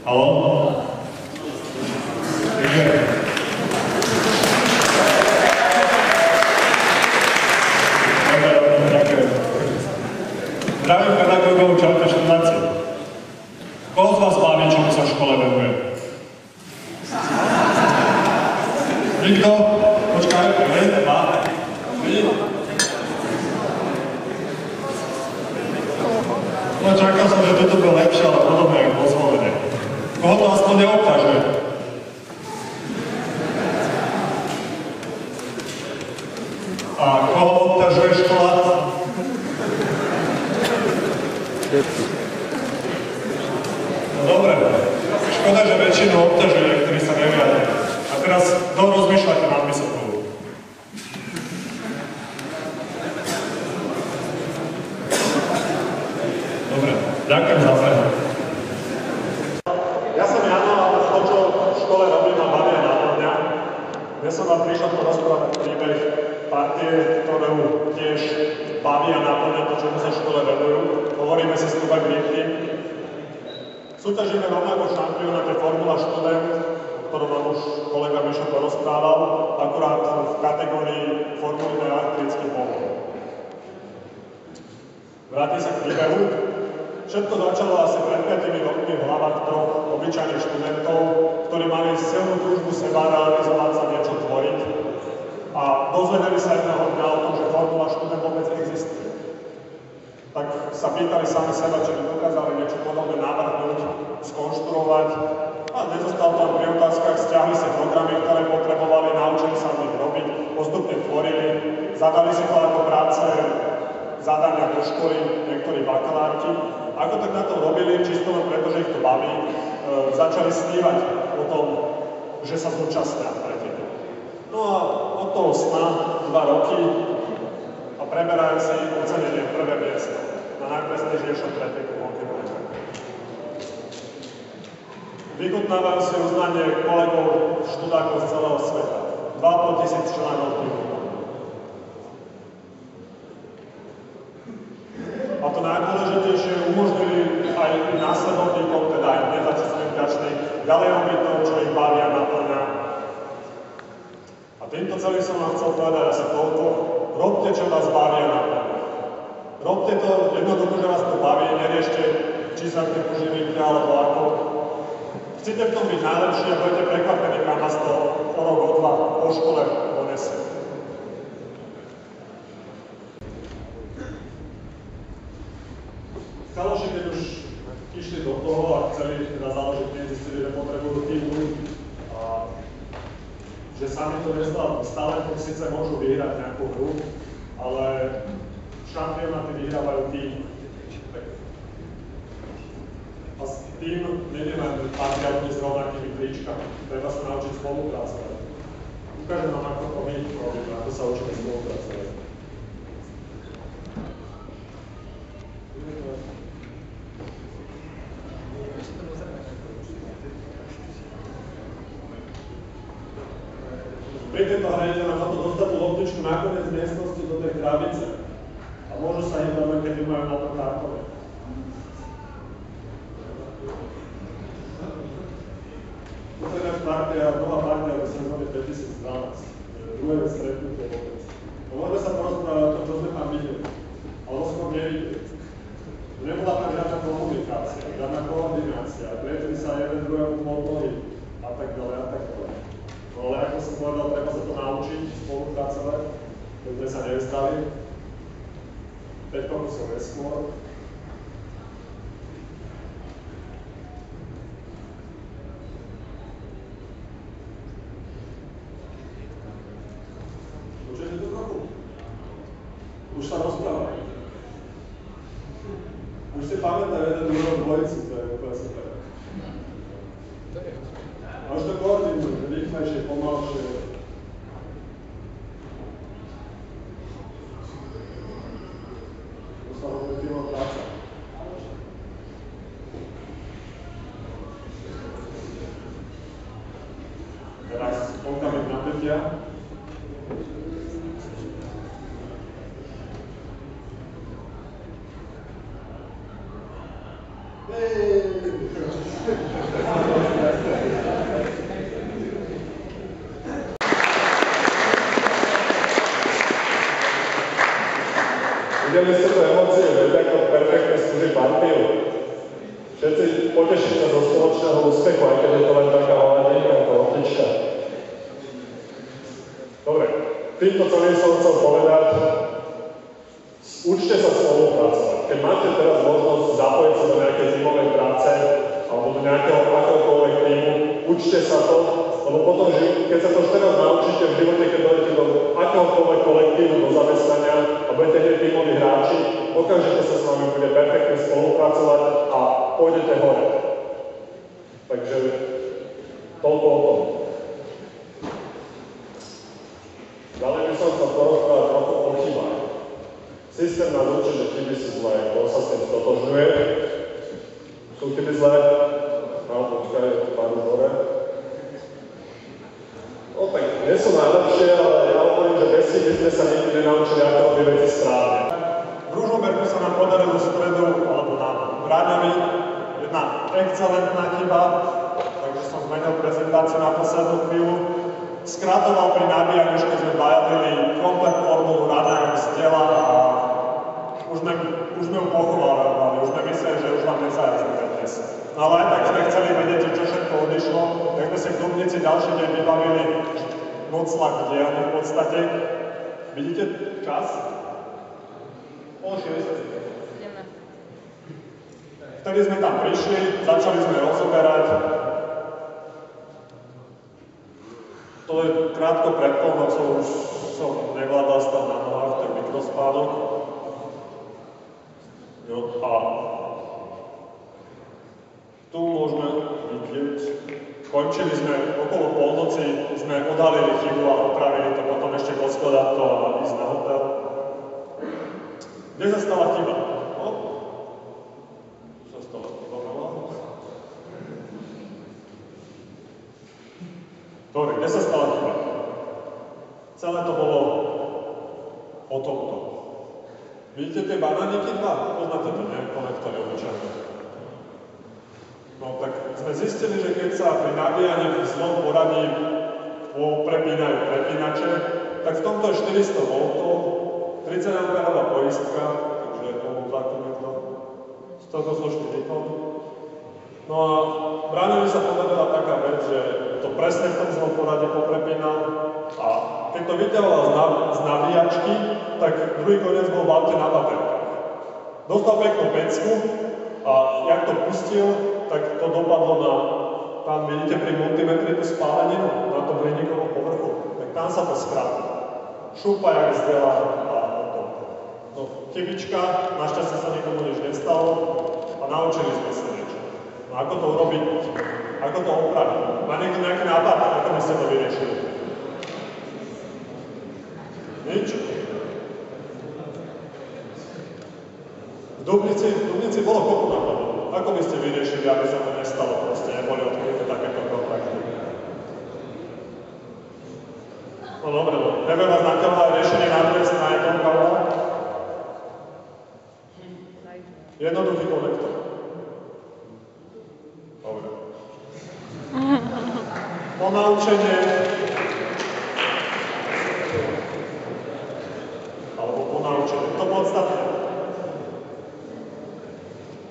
Haló? Zdravím pedagógov, čaute školáci. Koho z vás baví, čomu sa v škole venuje? Nikto? Počkaj, dva, tri. No čakal som, že toto bolo lepšie, ale podobne ako pozvolenie. Koho to aspoň neobťažuje? A koho obťažuje škola? No dobre, škoda, že väčšinu obťažuje, ktorí sa neviadia. A teraz rozmýšľajte nad vysokou. Dobre, ďakujem za prehľad. Ja som Jano a to, čo v škole robím, ma baví a naplňa. Ja som vám prišiel porozprávať príbeh partie, ktorú tiež baví a naplňa to, čomu sa v škole venujú. Hovoríme si Stubak Lifting. Súťažíme rovnako v šampionáte Formula Študent, o ktorom vám už kolega Mišo porozprával, akurát v kategórii Formuly elektrický pohon. Vrátim sa k príbehu. Všetko začalo asi pred 5 rokmi v hlavách troch obyčajných študentov, ktorí mali silnú túžbu seba realizovať sa, niečo tvoriť a dozvedeli sa jedného dňa o tom, že Formula Študent vôbec existuje. Tak sa pýtali sami seba, či by dokázali niečo podobné navrhnúť, skonštruovať a nezostalo tam pri otázkach, stiahli si programy, ktoré potrebovali, naučili sa v nich robiť, postupne tvorili, zadali si to ako práce, zadania do školy, niektorí bakalárti. Ako tak na to robili, čisto len preto, že ich to baví, začali snívať o tom, že sa zúčastnia predtým. No a od toho sna 2 roky a preberajú si ocenenie prvé miesto na najprestížnejšom preteku Montevideo. Vychutnávajú si uznanie kolegov študákov z celého sveta. 2500 členov týmu. A to najdôležitejšie umožnili aj následovníkom, teda aj mne, za čo som im vďačný, ďalej robiť to, čo ich baví a naplňa. A týmto celým som vám chcel povedať asi toľko. Robte, čo vás baví a naplňa. Robte to jednoducho, že vás to baví, neriešte, či sa tie poživíte alebo ako. Chcete v tom byť najlepší a budete prekvapení, kam vás to o rok, o 2 po škole donesie. Kaloši, keď už išli do toho a chceli teda založiť, zistili, že potrebujú tým a že sami to nezvládnu. S talentom síce môžu vyhrať nejakú hru, ale šampionáty vyhrávajú tým. A s tým nejde len partia ľudí s rovnakými tričkami. Treba sa naučiť spolupracovať. Ukážem vám, ako to my robíme, ako sa učíme spolupracovať. Pri tejto hre ide na to dostať tú loptičku nakoniec miestnosti do tej krabice a môžu sa hýbať len, keď majú na to kartové. Toto je partia, nová partia v sezóne 2012, druhé stretnutie vôbec. Môžeme sa porozprávať o tom, čo sme tam videli, ale skôr nevideli. Nebola tam žiadna komunikácia, žiadna koordinácia, prietili sa jeden druhému motory a tak ďalej a tak ďalej. No ale ako som povedal, treba sa to naučiť, spolupracovať, keď sme sa nevzdali. 5 pokusov neskôr. Počujete to trochu? Už sa rozprávajú. Už si pamätajú jeden druhého dvojicu, to je úplne super. A už to koordinujú, rýchlejšie, pomalšie. To sa robí týmová práca. Teraz okamih napätia. Hey! Videli ste to emócie, veď ako perfektne slúži partiu. Všetci potešiť sa zo spoločného úspechu, aj keď je to len taká hladinka ako otička. Dobre, týmto celým som chcel povedať, učte sa spolupracovať. Keď máte teraz možnosť zapojiť sa do nejakej zimovej práce alebo do nejakého akéhokoľvek tímu, učte sa to, lebo potom, keď sa to už teraz naučíte v živote, keď dojdete do akéhokoľvek kolektívu, do zamestnania a budete hneď tímoví hráči, okamžite sa s vami bude perfektne spolupracovať a pôjdete hore. Takže toľko o tom. Ďalej by som sa porozprávať trochu o chybách. Systém nás učí, že chyby sú zlé, kto sa s tým stotožňuje. Sú chyby zlé? No, počkaj, pár hore. No tak, nie sú najlepšie, ale ja hovorím, že bez chyby sme sa nikdy nenaučili, ako robiť veci správne. V Ružomberku sa nám podarilo v stredu, alebo na Braňovi, jedna excelentná chyba, takže som zmenil prezentáciu na poslednú chvíľu. Skratoval pri nabíjaní, keď sme bajadili komplet formulu Rana z tela a už sme ju pochovali, už sme mysleli, že už vám nezajazdíme dnes. No ale aj tak sme chceli vedieť, čo všetko odišlo, tak sme si v Dubnici ďalší deň vybavili noclak v dielni v podstate. Vidíte čas? O 6. Vtedy sme tam prišli, začali sme rozoberať. To je krátko pred polnocou, už som nevládal stať na nohách, tak mikrospánok. Jo, a tu môžeme vidieť. Končili sme okolo polnoci, sme odhalili chybu a opravili to, potom ešte poskladať to a ísť na hotel. Kde sa stala chyba? No? Tu sa stala chyba veľa. Dobre, kde sa stala chyba? Celé to bolo o tomto. Vidíte tie banániky dva? Poznáte to, nie? Konektory obyčajné. No tak sme zistili, že keď sa pri nabíjaní v zlom poradí prepínajú prepínače, tak v tomto je 400 V, 30 A poistka, takže je to zakonito, 140 N. No a Braňovi sa povedala taká vec, že to presne v tom zlom poradí poprepínal a keď to vyťahoval z nabíjačky, tak druhý koniec bol v aute na baterkách. Dostal peknú pecku a jak to pustil, tak to dopadlo na, tam vidíte pri multimetri tú spáleninu na tom hliníkovom povrchu, tak tam sa to skrátilo. Šupa jak zdela a potom. No, chybička, našťastie sa nikomu nič nestalo a naučili sme sa niečo. No ako to urobiť, ako to opraviť? Má niekto nejaký nápad, ako by ste to vyriešili? Nič? V Dubnici bolo kopu nápadov. Ako by ste vyriešili, aby sa to nestalo? Proste neboli odkryté takéto kontrakty. No dobre, neviem vás naťahovať riešenie na dnes na jednom kabele. Jednoduchý konektor. Dobre. Ponaučenie. Alebo ponaučenie. To podstatné.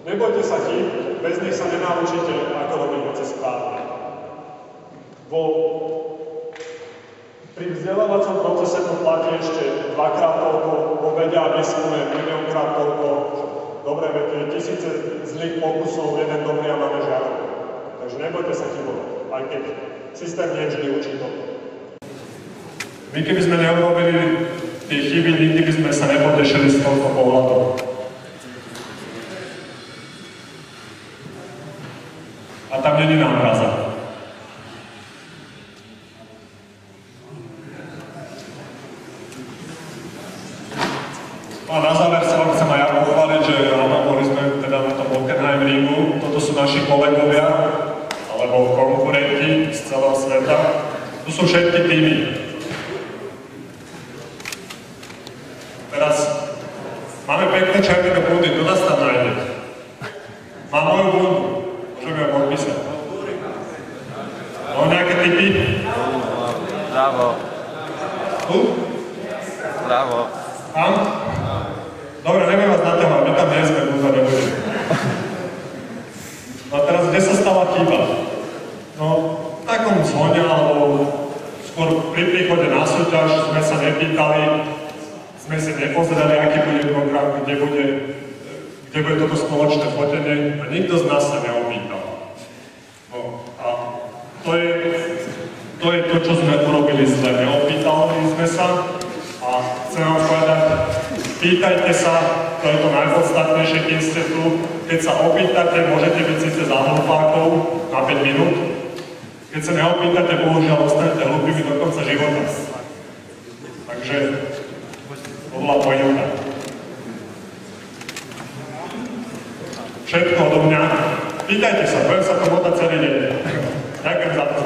Nebojte sa chýb, bez nich sa nenaučíte, ako robiť veci správne. Pri vzdelávacom procese to platí ešte dvakrát toľko, vo vede a výskume miliónkrát toľko. Dobre, viete, tisíce zlých pokusov, jeden dobrý a máme žiadny. Takže nebojte sa chybovať, aj keď systém nie vždy učí to. My keby sme neurobili tie chyby, nikdy by sme sa nepotešili z tohto pohľadu. A tam není námraza. A na záver sa vám chcem aj ja pochváliť, že áno, boli sme teda na tom Hockenheimringu. Toto sú naši kolegovia, alebo konkurenti z celého sveta. Tu sú všetky týmy. Teraz máme pekné červené bundy, kto nás tam nájde? Mám moju bundu. Môžeme ju podpísať. Mám nejaké tipy? Bravo. Tu? Bravo. Tam? Dobre, neviem vás naťahovať, my tam nie sme, Búza nebude. No a teraz, kde sa stala chyba? No, v takom zvone, alebo skôr pri príchode na súťaž sme sa nepýtali, sme si nepozerali, aký bude program, kde bude toto spoločné fotenie a nikto z nás sa neopýtal. No a to je to, čo sme urobili zle. Neopýtali sme sa a chcem vám povedať, pýtajte sa, to je to najpodstatnejšie, kým ste tu. Keď sa opýtate, môžete byť síce za hlupákov na 5 minút. Keď sa neopýtate, bohužiaľ ostanete hlupými do konca života. Takže to bola pointa. Všetko odo mňa. Pýtajte sa, budem sa to motať celý deň. Ďakujem za to.